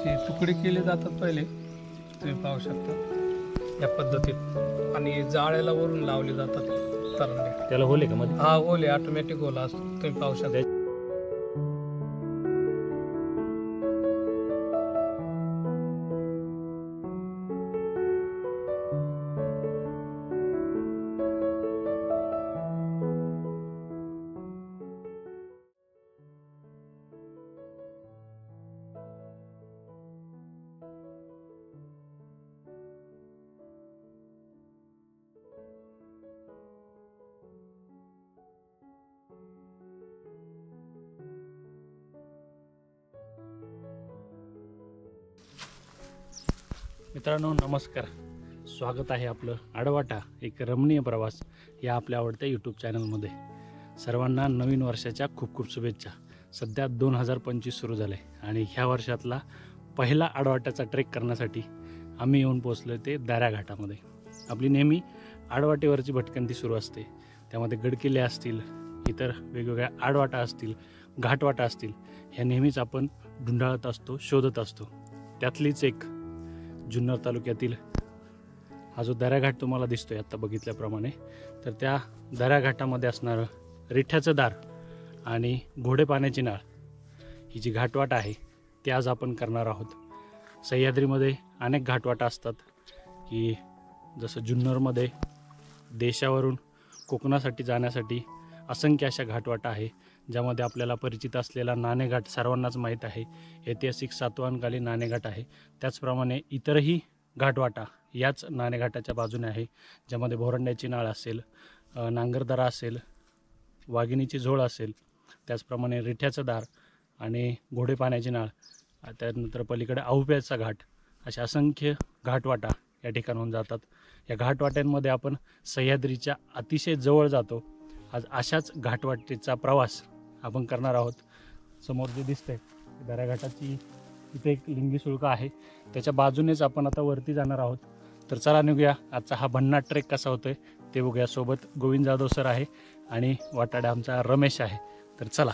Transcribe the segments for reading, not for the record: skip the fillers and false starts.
असे तुकडे केले जातात पहिले, तुम्ही पाहू शकता या पद्धतीत, आणि जाळ्याला वरून लावले जातात तरंडे. त्याला होले का मध्ये? हा होले, ऑटोमॅटिक होला असतो, तुम्ही पाहू शकता. मित्रांनो नमस्कार, स्वागत आहे आपलं आडवाटा एक रमणीय प्रवास या आपल्या आवडत्या यूट्यूब चॅनलमध्ये. सर्वांना नवीन वर्षाच्या खूप खूप शुभेच्छा. सध्या 2025 सुरू झालं आहे आणि ह्या वर्षातला पहिला आडवाट्याचा ट्रेक करण्यासाठी आम्ही येऊन पोचलो ते दाऱ्या घाटामध्ये. आपली नेहमी आडवाटेवरची भटकंती सुरू असते, त्यामध्ये गडकिल्ले असतील, इतर वेगवेगळ्या आडवाटा असतील, घाटवाटा असतील, ह्या नेहमीच आपण ढुंढाळत असतो, शोधत असतो. त्यातलीच एक जुन्नर तालुक्यातील हा जो दऱ्याघाट तुम्हाला दिसतोय आत्ता बघितल्याप्रमाणे, तर त्या दऱ्याघाटामध्ये असणारं रिठ्याचं दार आणि घोडे पाण्याची नाळ ही जी घाटवाट आहे ती आज आपण करणार आहोत. सह्याद्रीमध्ये अनेक घाटवाटा असतात की जसं जुन्नरमध्ये देशावरून कोकणासाठी जाण्यासाठी असंख्य अशा घाटवाटा आहे, ज्यामध्ये आपल्याला परिचित असलेला नाणेघाट सर्वांनाच माहीत आहे, ऐतिहासिक सातवाहनकालीन नाणेघाट आहे. त्याचप्रमाणे इतरही घाटवाटा याच नाणेघाटाच्या बाजूने आहे, ज्यामध्ये भोरंड्याची नाळ असेल, नांगरदरा असेल, वाघिणीची झोळ असेल, त्याचप्रमाणे रिठ्याचं दार आणि घोडे पाण्याची नाळ, त्यानंतर पलीकडे आहुप्याचा घाट, अशा असंख्य घाटवाटा या ठिकाणाहून जातात. या घाटवाट्यांमध्ये आपण सह्याद्रीच्या अतिशय जवळ जातो. आज अशाच घाटवाटेचा प्रवास आपण करणार आहोत. समोर जे दिसतंय दऱ्याघाटाची इथे एक लिंगी शुल्क आहे, त्याच्या बाजूनेच आपण आता वरती जाणार आहोत. तर चला निघूया, आजचा हा भन्नाट ट्रेक कसा होतोय ते बघूया. सोबत गोविंद जाधव सर आहे आणि वाटाडा आमचा रमेश आहे. तर चला.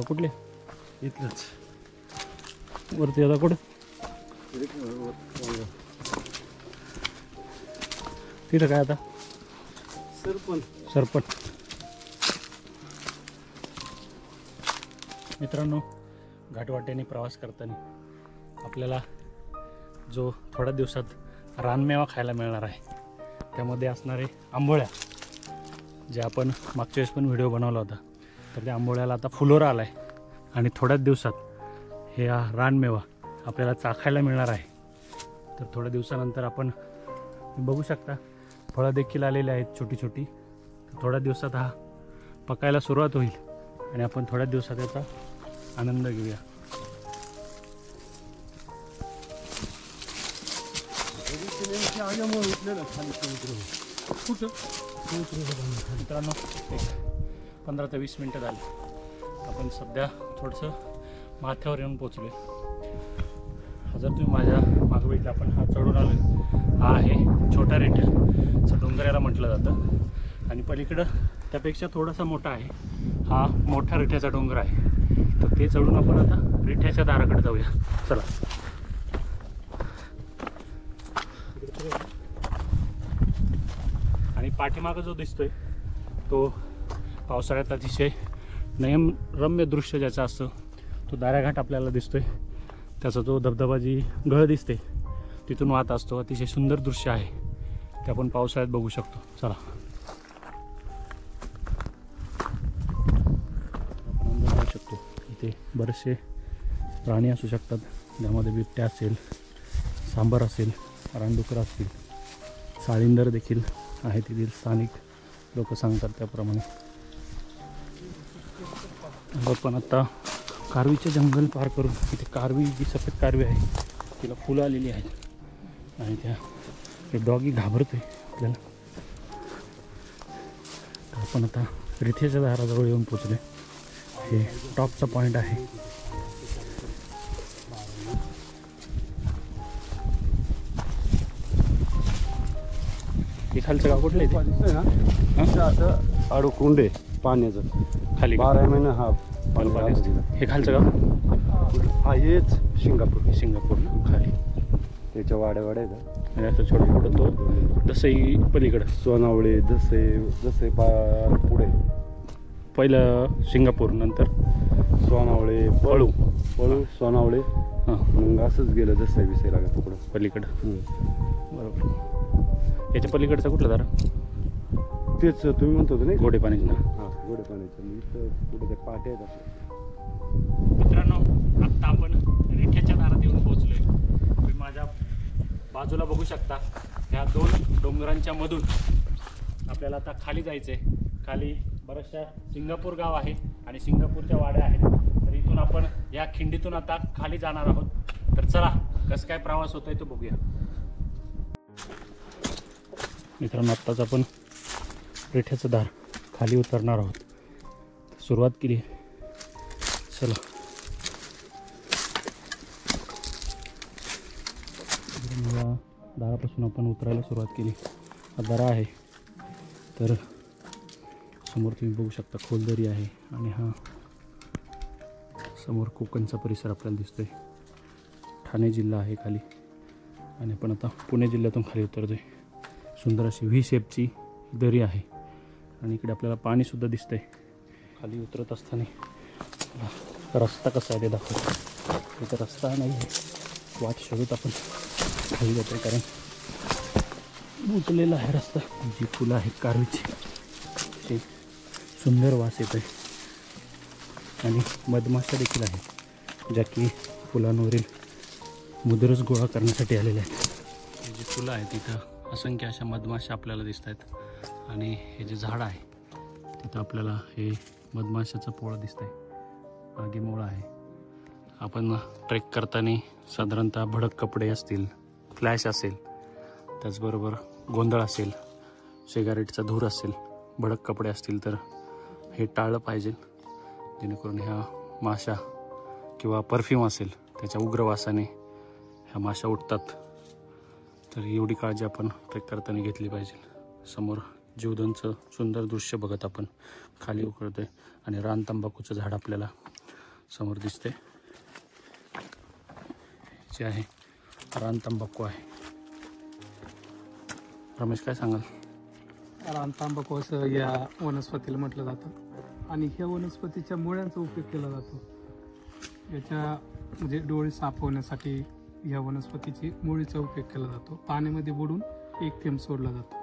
कुठले इथलंच वरती आता कुठं तिथं काय आता सरपट. मित्रांनो, घाटवाट्याने प्रवास करताना आपल्याला जो थोड्या दिवसात रानमेवा खायला मिळणार आहे, त्यामध्ये असणारे आंबोळ्या, जे आपण मागच्या वेळेस पण व्हिडिओ बनवला होता, तर त्या आंबोळ्याला आता फुलोरा आला आहे आणि थोड्याच दिवसात हे रानमेवा आपल्याला चाखायला मिळणार आहे. तर थोड्या दिवसानंतर आपण बघू शकता फळं देखील आलेली आहेत छोटी छोटी. थोड्या दिवसात हा पकायला सुरुवात होईल आणि आपण थोड्या दिवसात याचा आनंद घेऊया. मित्रांनो, 15 ते 20 मिनटं झाली. आपण सध्या थोडंसं माथ्यावर येऊन पोचलो आहे. जर तुम्ही माझ्या मागे बघितलं, आपण हा चढून आलो. हा आहे छोटा रिठ्याचा डोंगर याला म्हटलं जातं, आणि पलीकडं त्यापेक्षा थोडासा मोठा आहे हा मोठा रिठ्याचा डोंगर आहे. तर ते चढून आपण आता रिठ्याच्या दाराकडे जाऊया. चला. आणि पाठीमागं जो दिसतोय तो पावसाळ्यात अतिशय नयनरम्य दृश्य ज्याचं असतं, तो दाऱ्याघाट आपल्याला दिसतोय. त्याचा जो धबधबा जी गळ दिसते तिथून वाहत असतो, अतिशय सुंदर दृश्य आहे, ते आपण पावसाळ्यात बघू शकतो. चला. आपण अंदाज लावू शकतो इथे बरेचसे प्राणी असू शकतात, ज्यामध्ये बिबट्या असेल, सांबर असेल, रानडुकरं असतील, साळींदर देखील आहेत. येथील स्थानिक लोक सांगतात त्याप्रमाणे. आपण आता कारवीचे जंगल पार करून इथे कारवी, जी सफेद कारवी आहे तिला फुलं आलेली आहेत आणि त्या डॉगी घाबरतोय आपल्याला. आपण आता रिठ्याच्या दाराजवळ येऊन पोचले. हे टॉपचा पॉईंट आहे. हे खालचं गाव कुठलं आहे दिसतोय ना इथं असं अडकून आहे पाण्याचं ते? खाली का? 12 महिने हा पाणी पाणी असतं. हे खालचं गाव हा हेच सिंगापूर सिंगापूर खाली त्याच्या वाड्या आहेत आणि असं छोटं छोटं तो दसई पलीकडं. सोनावळे जसे पुढे पहिलं सिंगापूर, नंतर सोनावळे पळू पळू सोनावळे हां मग असंच गेलं जसं विषय लागत तुकडं पलीकडं. बरोबर. याच्या पलीकडचा कुठला दारा? तेच तुम्ही म्हणतो होते नाही गोडे पाण्याचं ना. हा गोडे पाण्याचं मग इथं कुठे ते पाटे आहेत आपले. मित्रांनो, आत्ता आपण रिठ्याच्या दारात येऊन पोहोचलोय. तुम्ही माझ्या बाजूला बघू शकता. ह्या 2 डोंगरांच्या मधून आपल्याला आता खाली जायचं आहे. खाली बऱ्याचशा सिंगापूर गाव आहे आणि सिंगापूरच्या वाड्या आहेत. तर इथून आपण या खिंडीतून आता खाली जाणार आहोत. तर चला, कसं काय प्रवास होतोय तो बघूया. मित्रांनो, आत्ताच आपण रिठ्याचं दार खाली उतरणार आहोत. सुरुवात केली. चला, या दारापासून आपण उतरायला सुरुवात केली. हा दरा आहे. तर समोर तुम्ही बघू शकता खोलदरी आहे आणि हा समोर कोकणचा परिसर आपल्याला दिसतोय. ठाणे जिल्हा आहे खाली आणि आपण आता पुणे जिल्ह्यातून खाली उतरतोय. सुंदर अशी व्ही शेपची दरी आहे आणि इकडे आपल्याला पाणीसुद्धा दिसतंय. खाली उतरत असताना रस्ता कसा आहे ते दाखवतो. इथं रस्ता नाही आहे, वाट शोधत आपण खाली जातो कारण बुजलेला आहे रस्ता. जी फुलं आहेत कारवीची ते सुंदर वास येत आहे आणि मधमाशा देखील आहेत ज्या की फुलांवरील मुद्रस गोळा करण्यासाठी आलेल्या आहेत. जी फुलं आहेत तिथं असंख्य अशा मधमाशा आपल्याला दिसत आहेत आणि हे जे झाड आहे तिथं आपल्याला हे मधमाशाचं पोळं दिसतंय. आगीमोळा आहे. आपण ट्रेक करताना साधारणतः भडक कपडे असतील, फ्लॅश असेल, त्याचबरोबर गोंधळ असेल, सिगारेटचा धूर असेल, भडक कपडे असतील तर हे टाळलं पाहिजे, जेणेकरून ह्या माशा किंवा परफ्यूम असेल त्याच्या उग्र वासाने ह्या माशा उठतात. तर एवढी काळजी आपण ट्रेक करताना घेतली पाहिजे. समोर जीवदानचं सुंदर दृश्य बघत आपण खाली उतरतोय आणि रान तंबाखूचं झाड आपल्याला समोर दिसते. जे आहे रान तंबाखू आहे. रमेश, काय सांगाल? रान तंबाखू असं या वनस्पतीला म्हटलं जातं आणि ह्या वनस्पतीच्या मुळ्यांचा उपयोग केला जातो. याच्या म्हणजे डोळे साफ होण्यासाठी ह्या वनस्पतीची मुळीचा उपयोग केला जातो. पाण्यामध्ये बुडून एक थेंब सोडला जातो.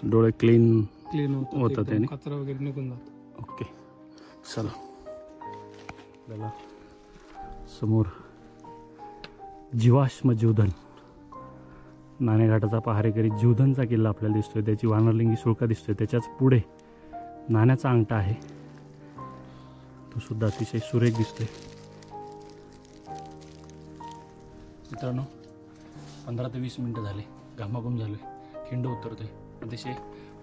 डोळे क्लीन होतात त्याने, कचरा वगैरे निघून जातो. ओके, चला. आपल्याला समोर जीवाश्म जीवधन, नाणेघाटाचा पहारेकरी जीवधनचा किल्ला आपल्याला दिसतोय. त्याची वानरलिंगी सुळका दिसतोय. त्याच्याच पुढे नाण्याचा अंगठा आहे, तो सुद्धा अतिशय सुरेख दिसतोय. मित्रांनो, 15 ते 20 मिनटं झाले, घामाघूम झालोय, खिंड उतरतोय. अतिशय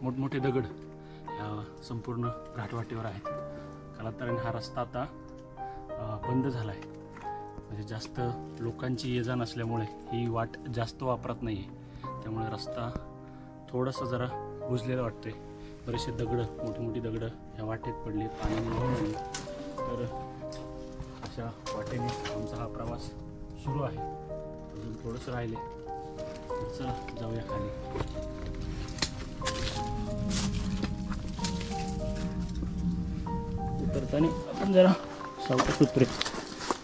मोठमोठे दगड या संपूर्ण घाटवाटेवर आहेत. कालांतराने हा रस्ता आता बंद झाला आहे. म्हणजे जास्त लोकांची ये जा नसल्यामुळे ही वाट जास्त वापरत नाही आहे. त्यामुळे रस्ता थोडासा जरा बुजलेला वाटतोय. बरेचसे दगडं, मोठी मोठी दगडं ह्या वाटेत पडली, पाण्याने वाहून आली. तर अशा वाटेने आमचा हा प्रवास सुरू आहे. अजून थोडंसं राहिले. तर चला जाऊया खाली. उतरताना आपण जरा सावकाश उतरे,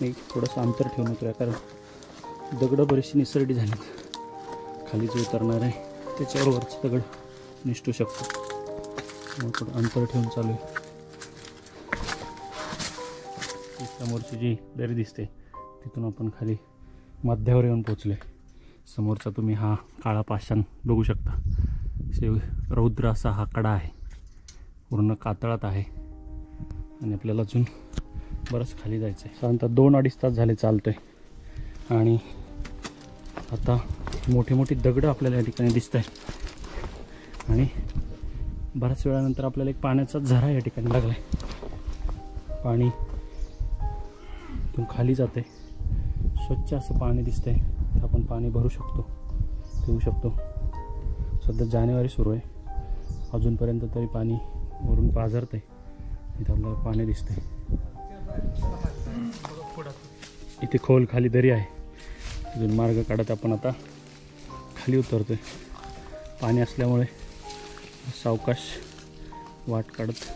मी थोडंसं अंतर ठेवून उतरूया कारण दगडं बरीचशी निसरडी झाली. खाली जो उतरणार आहे त्याच्यावर वरचं दगड निसटू शकतो. मग थोडं अंतर ठेवून चालू आहे. समोरची जी दरी दिसते तिथून आपण खाली मध्यावर येऊन पोचलो आहे. समोरचा तुम्ही हा काळा पाषाण बघू शकता. रौद्र असा हा कडा आहे, पूर्ण कातळात आहे आणि आपल्याला अजून बरंच खाली जायचं आहे. साधारणतः 2-2.5 तास झाले चालतोय आणि आता मोठी मोठी दगडं आपल्याला या ठिकाणी दिसत आहेत आणि बऱ्याच वेळानंतर आपल्याला एक पाण्याचा झरा या ठिकाणी लागला आहे. पाणी इथून खाली जाते, स्वच्छ असं पाणी दिसतंय. तर आपण पाणी भरू शकतो, पिऊ शकतो. सध्या जानेवारी सुरू आहे, अजूनपर्यंत तरी पाणी वरून पाझरतं आहे. इथं आपल्याला पाणी दिसतंय. इथे खोल खाली दरी आहे. तिथून मार्ग काढत आपण आता खाली उतरतोय. पाणी असल्यामुळे सावकाश वाट काढत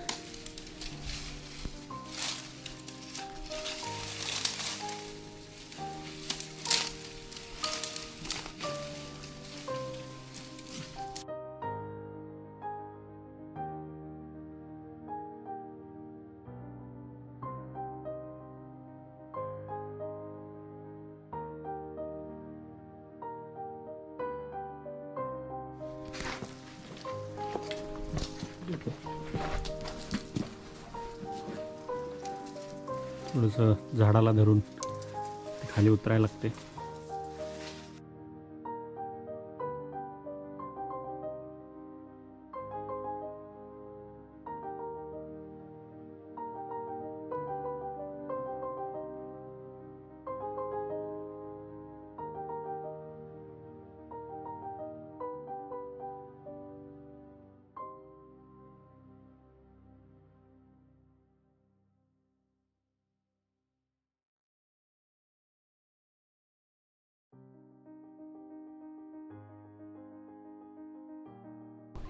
थोडंसं झाडाला धरून खाली उतरायला लागते.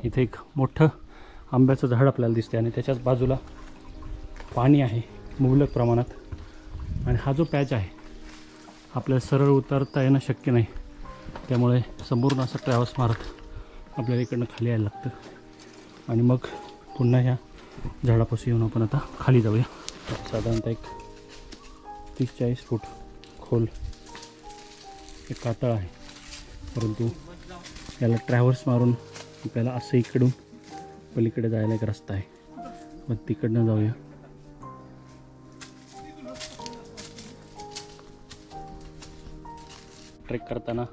इथे एक मोठं आंब्याचं झाड आपल्याला दिसते आणि त्याच्याच बाजूला पाणी आहे मुबलक प्रमाणात. आणि हा जो पॅच आहे आपल्याला सरळ उतरता येणं शक्य नाही, त्यामुळे संपूर्ण असं ट्रॅव्हल्स मारत आपल्याला इकडनं खाली यायला लागतं. आणि मग पुन्हा ह्या झाडापासून येऊन आपण आता खाली जाऊया. साधारणतः एक 30-40 फूट खोल एक कातळ आहे, परंतु याला ट्रॅव्हल्स मारून आपल्याला असं इकडून पलीकडे जायला एक रस्ता आहे. मग तिकडनं जाऊया. ट्रेक करताना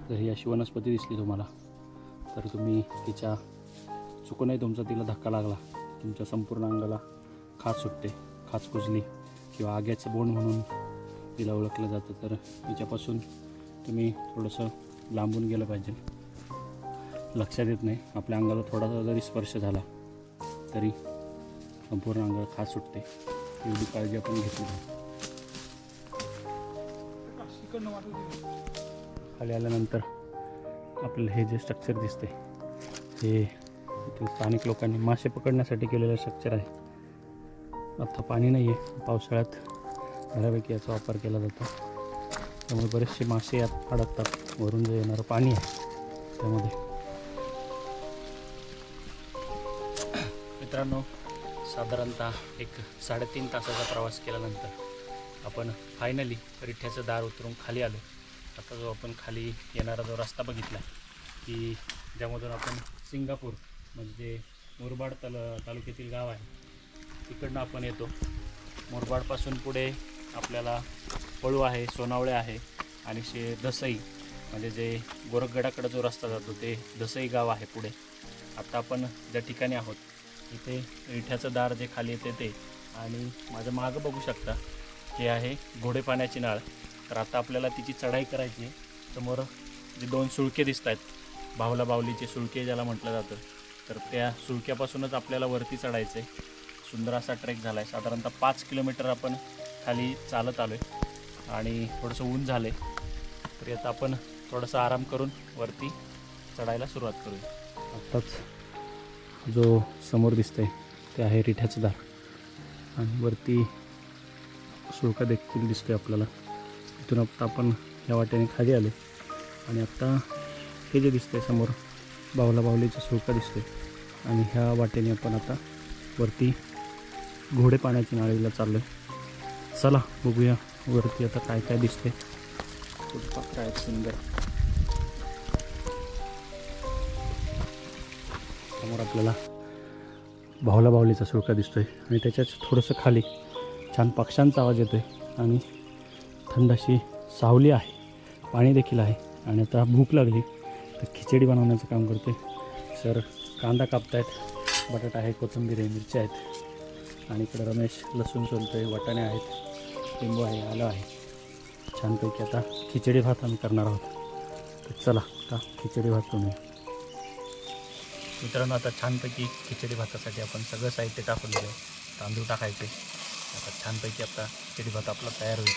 जर ही अशी वनस्पती दिसली तुम्हाला तर तुम्ही तिच्या चुकूनही तुमचा तिला धक्का लागला, तुमच्या संपूर्ण अंगाला खाज सुटते. खाज कुजली किंवा आग्याचं बोंड म्हणून तिला ओळखलं जातं. तर तिच्यापासून तुम्ही थोडंसं लांबून गेलं पाहिजे. लक्षात येत नाही, आपल्या अंगाला थोडासा जरी स्पर्श झाला तरी संपूर्ण अंगाला खाज सुटते. एवढी काळजी आपण घेतली पाहिजे. खाली आल्यानंतर आपल्याला हे जे स्ट्रक्चर दिसते हे इथे स्थानिक लोकांनी मासे पकडण्यासाठी केलेलं स्ट्रक्चर आहे. आता पाणी नाही आहे, पावसाळ्यात बऱ्यापैकी याचा वापर केला जातो. त्यामुळे बरेचसे मासे यात अडकतात. वरून जे येणारं पाणी आहे त्यामध्ये. मित्रांनो, साधारणतः एक 3.5 तासाचा प्रवास केल्यानंतर आपण फायनली रिठ्याचं दार उतरून खाली आलो. आता जो आपण खाली येणारा जो रस्ता बघितला की ज्यामधून आपण सिंगापूर म्हणजे मुरबाड तालुक्यातील गाव आहे तिकडनं आपण येतो. मुरबाडपासून पुढे आपल्याला पळू आहे, सोनावळे आहे आणि दसई म्हणजे जे गोरखगडाकडे जो रस्ता जातो ते दसई गाव आहे पुढे. आता आपण ज्या ठिकाणी आहोत इथे रिठ्याचं दार जे खाली येते ते, आणि माझं मागं बघू शकता हे आहे घोडे पाण्याची नाळ. तर आता आपल्याला तिची चढाई करायची. समोर जे 2 सुळके दिसत आहेत, बाहुला बाहुलीचे सुळके ज्याला म्हटलं जातं, तर त्या सुळक्यापासूनच आपल्याला वरती चढायचं आहे. सुंदर असा ट्रेक झाला आहे. साधारणतः 5 किलोमीटर आपण खाली चालत आलो आहे आणि थोडंसं ऊन झालं आहे. तरी आता आपण थोडासा आराम करून वरती चढायला सुरुवात करूया. आत्ताच जो समोर दिसतंय ते आहे रिठ्याचं दार आणि वरती सुळका देखील दिसतोय आपल्याला. इथून आता आपण या वाटेने खाली आलो आणि आत्ता हे जे दिसतंय समोर बाहुला बाहुलीचा सुळका दिसतोय आणि ह्या वाटेने आपण आता वरती घोडे पाण्याची नाळीला चाललो आहे. चला बघूया वरती आता काय काय दिसते. फुलपाखरं आहेत सुंदर. समोर आपल्याला बाहुला बाहुलीचा सुळका दिसतोय आणि त्याच्याच थोडंसं खाली छान पक्ष्यांचा आवाज येतोय आणि थंड अशी सावली आहे, पाणी देखील आहे. आणि आता भूक लागली तर खिचडी बनवण्याचं काम करतोय. सर कांदा कापतायत, बटाटा आहे, कोथिंबीर आहे, मिरच्या आहेत आणि इकडं रमेश लसूण सोलतोय, वाटाणे आहेत, लिंबू आहे, आलं आहे. छानपैकी आता खिचडी भात आम्ही करणार आहोत. तर चला आता खिचडी भात बनवूया. मित्रांनो आता छानपैकी खिचडी भातासाठी आपण सगळं साहित्य टाकून दिलं. तांदूळ टाकायचे. आता छानपैकी आता खिचडी भात आपला तयार होईल.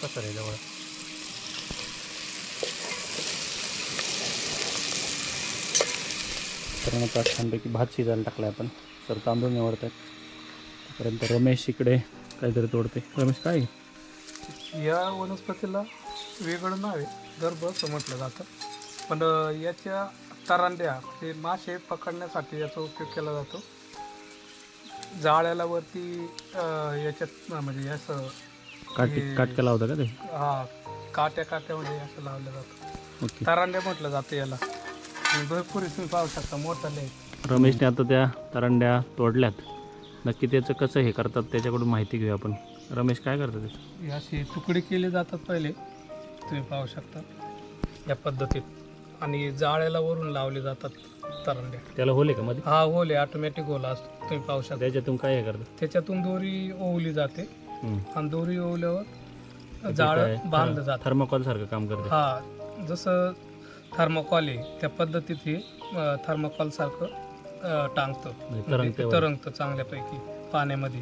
कसं रे जवळ तर आता छानपैकी भात शिजायला टाकला आपण. तर तांदूळ निवडत आहेत. तोपर्यंत रमेश इकडे काहीतरी तोडते. रमेश काय या वनस्पतीला वेगळं नाव आहे, गर्भ असं म्हटलं जातं. पण याच्या तरंड्या हे मासे पकडण्यासाठी याचा उपयोग केला जातो. जाळ्याला वरती याच्यात म्हणजे असं काटका लावता का ते? हा, काट्यामध्ये असं लावलं जातं. ओके. तरंड्या म्हटलं जातं याला. भरपूर तुम्ही पाहू शकता मोठाले. रमेशने आता त्या तरंड्या तोडल्यात. नक्की त्याचं कसं हे करतात त्याच्याकडून माहिती घेऊया आपण. रमेश काय करतात त्याचं? हे असे तुकडे केले जातात पहिले, तुम्ही पाहू शकता या पद्धतीत. आणि जाळ्याला वरून लावले जातात तरंड्या. त्याला होले का मध्ये? हा, होले ऑटोमॅटिक होला असतो, तुम्ही पाहू शकता. त्याच्यातून काय हे करतात? त्याच्यातून दोरी ओवली जाते आणि दोरी ओवल्यावर जाळ बांधलं जातं. थर्मोकॉल सारखं काम करते. हा, जसं थर्मोकॉल आहे त्या पद्धतीत हे थर्मोकॉल सारखं टांगतं, तरंगतं चांगल्यापैकी पाण्यामध्ये.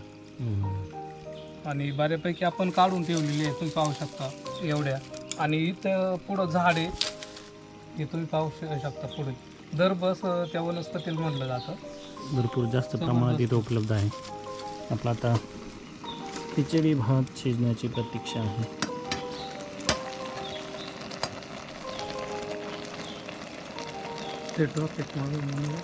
आणि बऱ्यापैकी आपण काढून ठेवलेली आहे, तुम्ही पाहू शकता एवढ्या. आणि इथं पुढं झाड आहे, हे तुम्ही पाहू शकता. पुढे दरबस त्या वनस्पतीला म्हटलं जातं. भरपूर जास्त प्रमाणात इथं उपलब्ध आहे. आपला आता खिचडी भात शिजण्याची प्रतीक्षा आहे. ते ट्रॉफिक म्हणून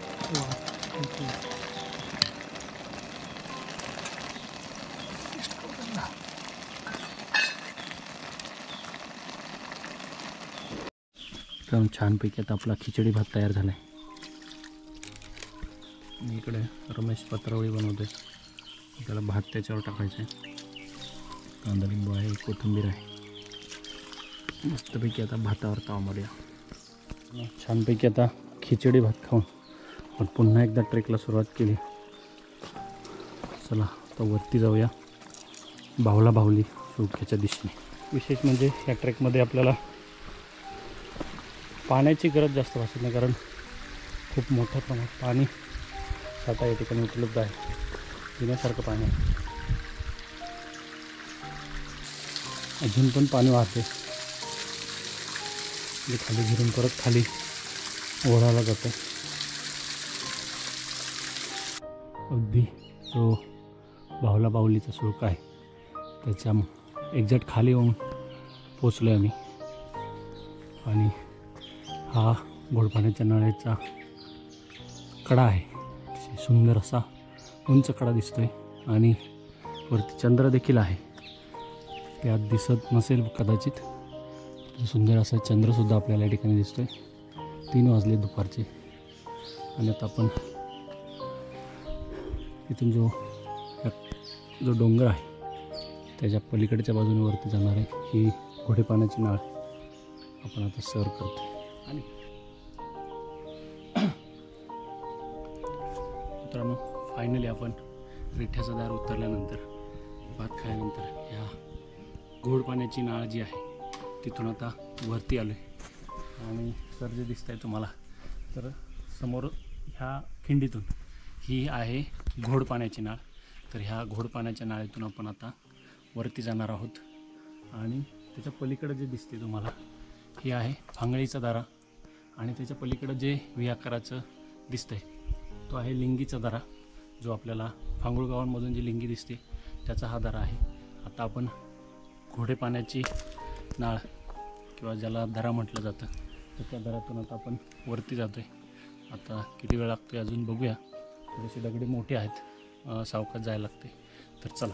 छानपैकी आता आपला खिचडी भात तयार झाला आहे. इकडे रमेश पत्रावळी बनवते. त्याला भात त्याच्यावर टाकायचं आहे. कांदा लिंबू आहे, कोथिंबीर आहे. मस्तपैकी आता भातावर ताव मारूया. छानपैकी आता खिचडी भात खाऊन पण पुन्हा एकदा ट्रेकला सुरुवात केली. चला आता वरती जाऊया, बावला बावली चौक्याच्या दिशेने. विशेष म्हणजे या ट्रेकमध्ये आपल्याला पाण्याची गरज जास्त भासत नाही, कारण खूप मोठ्या प्रमाणात पाणी साठा या ठिकाणी उपलब्ध आहे. पिण्यासारखं पाणी आहे. अजून पण पाणी वाहते. खाली घिरून परत खाली ओढायला जातं. अगदी जो बावला बावलीचा सुळका आहे त्याच्या एक्झॅक्ट खाली येऊन पोचलो आहे आम्ही. आणि हा गोडपाण्याच्या नळ्याचा कडा आहे. सुंदर असा उंच कडा दिसतोय. आणि वरती चंद्र देखील आहे. त्यात दिसत नसेल कदाचित. सुंदर असा चंद्रसुद्धा आपल्याला या ठिकाणी दिसतोय. 3 वाजले दुपारचे. आणि आता आपण इथून जो डोंगर आहे त्याच्या पलीकडच्या बाजूने वरती जाणार आहे. ही घोडे पाण्याची नाळ आपण आता सर करतो. आणि मित्रांनो, फायनली आपण रिठ्याचं दार उतरल्यानंतर, भात खाल्यानंतर ह्या घोड पाण्याची नाळ जी आहे तिथून आता वरती आलो आहे. आणि सर जे दिसत आहे तुम्हाला, तर समोर ह्या खिंडीतून ही आहे घोड पाण्याची नाळ. तर ह्या घोड पाण्याच्या नाळीतून आपण आता वरती जाणार आहोत. आणि त्याच्या पलीकडे जे दिसते तुम्हाला ही आहे फांगळीचा दारा. आणि त्याच्या पलीकडं जे व्ही आकाराचं दिसतंय तो आहे लिंगीचा दारा, जो आपल्याला फांगुळ गावांमधून जी लिंगी दिसते त्याचा हा दारा आहे. आता आपण घोडे पाण्याची नाळ किंवा ज्याला दरा म्हटलं जातं तर त्या दरातून आता आपण वरती जातो आहे. आता किती वेळ लागतो आहे अजून बघूया. थोडेसे दगडे मोठे आहेत, सावकाश जायला लागते. तर चला.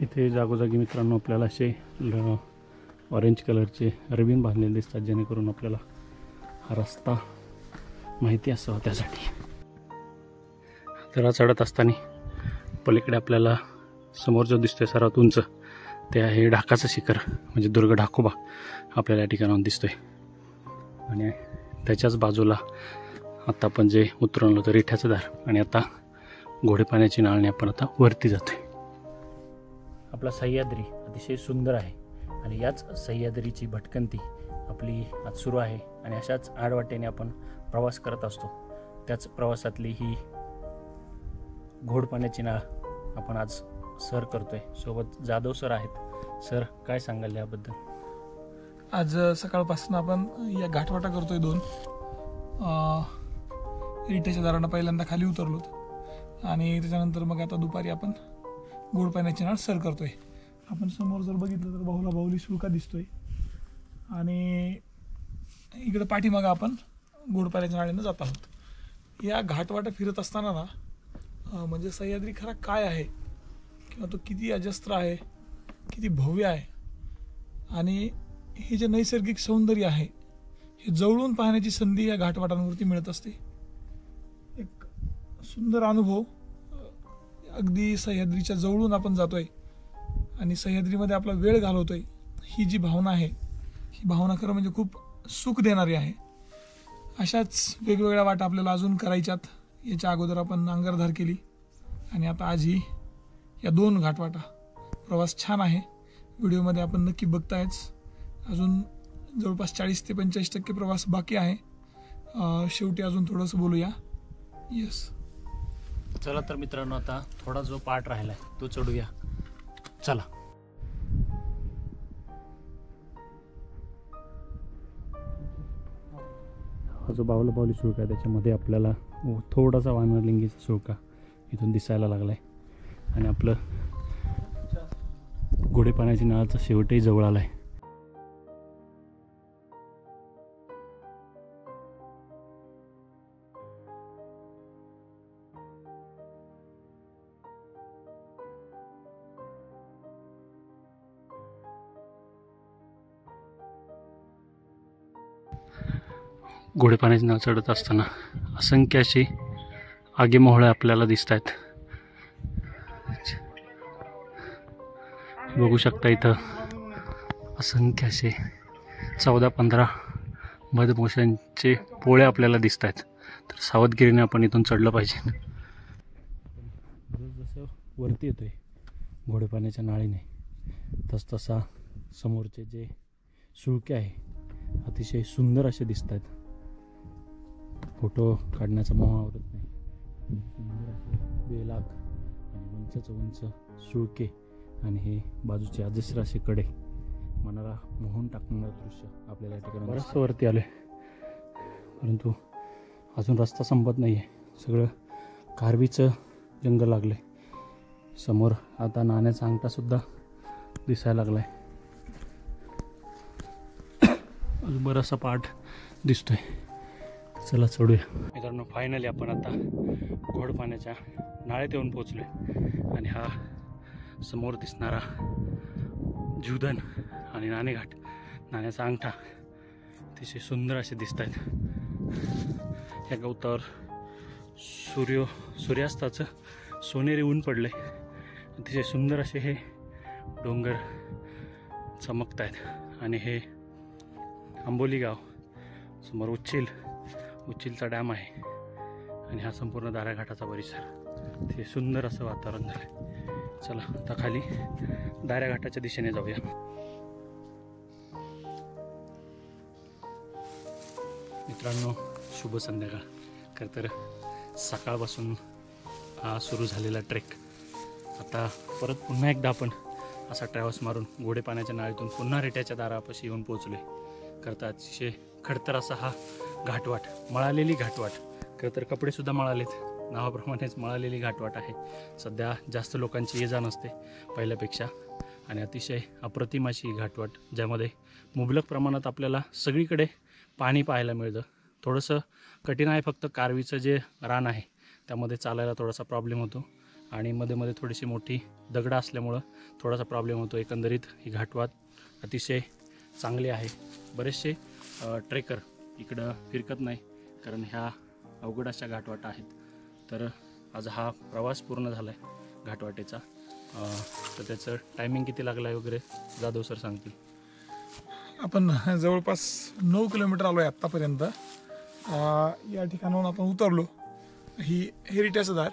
इथे जागोजागी मित्रांनो आपल्याला असे ऑरेंज कलरचे रिबीन बांधलेले दिसतात, जेणेकरून आपल्याला हा रस्ता माहिती असावा त्यासाठी. जरा चढत असताना पलीकडे आपल्याला समोर जो दिसतोय सर्वात उंच ते आहे ढाकाचं शिखर, म्हणजे दुर्ग ढाकोबा आपल्याला या ठिकाणाहून दिसतोय. आणि त्याच्याच बाजूला आता आपण जे उतरवलं होतं रिठ्याचं दार, आणि आता घोडे पाण्याची नाळणी आपण आता वरती जातोय. आपला सह्याद्री अतिशय सुंदर आहे आणि याच सह्याद्रीची भटकंती आपली आज सुरू आहे आणि अशाच आडवाटेने आपण प्रवास करत असतो. त्याच प्रवासातली ही घोड पाण्याची नाळ आपण आज सर करतोय. सोबत जाधव सर आहेत. सर, काय सांगाल याबद्दल? आज सकाळपासून आपण या घाटवाटा करतोय 2. रिठ्याच्या दारानं पहिल्यांदा खाली उतरलो आणि त्याच्यानंतर मग आता दुपारी आपण गोड पाण्याची नाळ सर करतोय. आपण समोर जर बघितलं तर बाहुला बाहुली सुळका दिसतोय आणि इकडं पाठीमागं आपण गोड पाण्याच्या नाळीनं जात आहोत. या घाटवाटा फिरत असताना ना म्हणजे सह्याद्री खरा काय आहे किंवा तो किती अजस्त्र आहे, किती भव्य आहे आणि हे जे नैसर्गिक सौंदर्य आहे हे जवळून पाहण्याची संधी या घाटवाटांवरती मिळत असते. एक सुंदर अनुभव. अगदी सह्याद्रीच्या जवळून आपण जातोय आणि सह्याद्रीमध्ये आपला वेळ घालवतोय, ही जी भावना आहे ही भावना खरं म्हणजे खूप सुख देणारी आहे. अशाच वेगवेगळ्या वाटा आपल्याला अजून करायच्यात. याच्या अगोदर आपण नांगरधार केली आणि आता आज ही या 2 घाटवाटा. प्रवास छान आहे. व्हिडिओमध्ये आपण नक्की बघतायच. अजून जवळपास 40 ते 45% प्रवास बाकी आहे. शेवटी अजून थोडंसं बोलूया. येस, चला तर मित्रांनो, आता थोडा जो पार्ट राहिला आहे तो चढूया. चला. हा जो बाहुला बाहुली सुळका आहे त्याच्यामध्ये आपल्याला थोडासा वानरलिंगीचा सुळका इथून दिसायला लागला आहे आणि आपलं घोडे पाण्याची नाळाचा शेवटही जवळ आला आहे. घोडे पाण्याची नाळ चढत असताना असंख्य अशी आगीमोहळे आपल्याला दिसत आहेत. बघू शकता इथं असंख्य असे 14-15 मधमाशांचे पोळे आपल्याला दिसत आहेत. तर सावधगिरीने आपण इथून चढलं पाहिजे. जसं वरती येतोय घोडे पाण्याच्या नाळीने तसतसा समोरचे जे सुळके आहे अतिशय सुंदर असे दिसत आहेत. फोटो काढण्याचा मोह आवरत नाही. सुंदर असे बेलाग आणि उंचच उंच सुळके आणि हे बाजूचे अजस्र असे कडे मनाला मोहून टाकणारं दृश्य आपल्याला या ठिकाणी बरंचसं वरती आलं परंतु अजून रस्ता संपत नाही आहे. सगळं कारवीचं जंगल लागलं आहे. समोर आता नाण्याचा अंगठासुद्धा दिसायला लागला आहे. अजून बराचसा पाठ दिसतोय. चला चढूया. मित्रांनो, फायनली आपण आता घोड पाण्याच्या नाळेत येऊन पोचलोय आणि हा समोर दिसणारा जीवधन आणि नाणेघाट, नाण्याचा अंगठा अतिशय सुंदर असे दिसत आहेत. या गवतावर सूर्यास्ताचं सोनेरी ऊन पडले. अतिशय सुंदर असे हे डोंगर चमकत आहेत आणि हे आंबोली गाव, समोर उच्चिलचा डॅम आहे आणि हा संपूर्ण दाऱ्याघाटाचा परिसर. ते सुंदर असं वातावरण झालं. चला आता खाली दाऱ्याघाटाच्या दिशेने जाऊया. मित्रांनो, शुभ संध्याकाळ. खरं तर सकाळपासून हा सुरू झालेला ट्रेक आता परत पुन्हा एकदा आपण असा ट्रॅव्हल्स मारून घोडे पाण्याच्या नाळीतून पुन्हा रिठ्याच्या दारापाशी येऊन पोहोचलोय. करता अतिशय खडतर असा हा घाटवाट, मळालेली घाटवाट. खरं तर कपडेसुद्धा मळालेत, नावाप्रमाणेच मळालेली घाटवाट आहे. सध्या जास्त लोकांची ये जा नसते पहिल्यापेक्षा आणि अतिशय अप्रतिम अशी घाटवाट, ज्यामध्ये मुबलक प्रमाणात आपल्याला सगळीकडे पाणी पाहायला मिळतं. थोडंसं कठीण आहे फक्त कारवीचं जे रान आहे त्यामध्ये चालायला थोडासा प्रॉब्लेम होतो आणि मध्ये मध्ये थोडीशी मोठी दगडं असल्यामुळं थोडासा प्रॉब्लेम होतो. एकंदरीत ही घाटवाट अतिशय चांगली आहे. बरेचसे ट्रेकर इकडं फिरकत नाही कारण ह्या अवघड अशा घाटवाटा आहेत. तर आज हा प्रवास पूर्ण झाला आहे घाटवाटेचा. तर त्याचं टायमिंग किती लागलं आहे वगैरे जाधव सर सांगतील. आपण जवळपास 9 किलोमीटर आलो आहे आत्तापर्यंत या ठिकाणाहून आपण उतरलो. ही हेरिटेजचं दार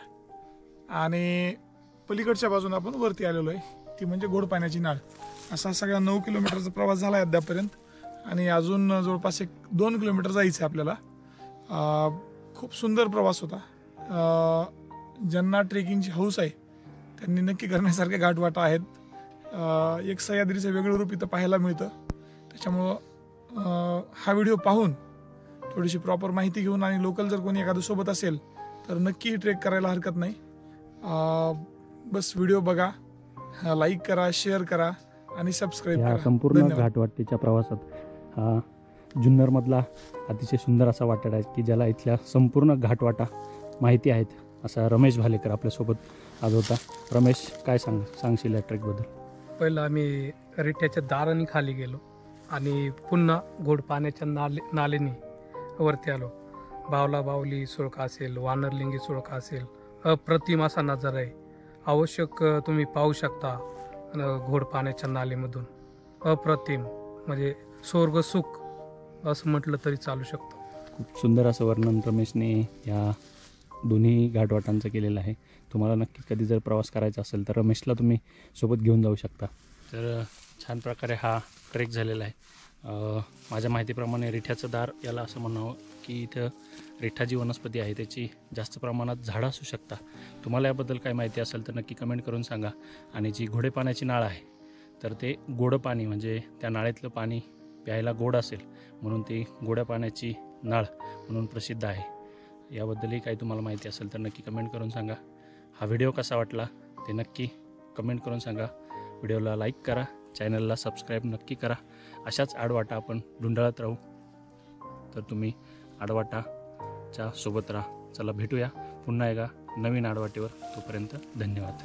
आणि पलीकडच्या बाजूने आपण वरती आलेलो आहे, ती म्हणजे गोड पाण्याची नाळ. असा सगळा 9 किलोमीटरचा प्रवास झाला आहे अद्यापर्यंत आणि अजून जवळपास 1-2 किलोमीटर जायचं आहे आपल्याला. खूप सुंदर प्रवास होता. ज्यांना ट्रेकिंगची हौस आहे त्यांनी नक्की करण्यासारखे घाटवाटा आहेत. एक सह्याद्रीचं वेगळं रूप इथं पाहायला मिळतं. त्याच्यामुळं हा व्हिडिओ पाहून थोडीशी प्रॉपर माहिती घेऊन आणि लोकल जर कोणी एखादं सोबत असेल तर नक्की ट्रेक करायला हरकत नाही. बस व्हिडिओ बघा, लाईक करा, शेअर करा आणि सबस्क्राईब या करा. संपूर्ण धन्यवाद. घाटवाटेच्या प्रवासात हा जुन्नरमधला अतिशय सुंदर असा वाटाडा आहे की ज्याला इथल्या संपूर्ण घाटवाटा माहिती आहेत. असा रमेश भालेकर आपल्यासोबत आज होता. रमेश, काय सांगशील या ट्रेकबद्दल? पहिलं आम्ही रिठ्याच्या दाराने खाली गेलो आणि पुन्हा गोड पाण्याच्या नालेनी वरती आलो. बावला बावली सुळका असेल, वानरलिंगी सुळका असेल, अप्रतिम असा नजारा आहे. आवश्यक तुम्ही पाहू शकता गोड पाण्याच्या नालेमधून. अप्रतिम म्हणजे स्वर्ग सुख असं म्हटलं तरी चालू शकतं. खूप सुंदर असं वर्णन रमेशने या दोन्ही घाटवाटांचं केलेलं आहे. तुम्हाला नक्की कधी जर प्रवास करायचा असेल तर रमेशला तुम्ही सोबत घेऊन जाऊ शकता. तर छान प्रकारे हा ट्रेक झालेला आहे. माझ्या माहितीप्रमाणे रिठ्याचं दार याला असं म्हणावं की इथं रिठा जी वनस्पती आहे त्याची जास्त प्रमाणात झाडं असू शकता. तुम्हाला याबद्दल काय माहिती असेल तर नक्की कमेंट करून सांगा. आणि जी घोडे पाण्याची नाळ आहे तर ते गोड पाणी म्हणजे त्या नाळेतलं पाणी प्यायला गोड असेल म्हणून ती गोड्या पाण्याची नाळ म्हणून प्रसिद्ध आहे. याबद्दलही काही तुम्हाला माहिती असेल तर नक्की कमेंट करून सांगा. हा व्हिडिओ कसा वाटला ते नक्की कमेंट करून सांगा. व्हिडिओला लाईक करा, चॅनलला सबस्क्राईब नक्की करा. अशाच आडवाटा आपण ढुंडाळत राहू. तर तुम्ही आडवाटाच्या सोबत राहा. चला भेटूया पुन्हा एका नवीन आडवाटीवर. तोपर्यंत धन्यवाद.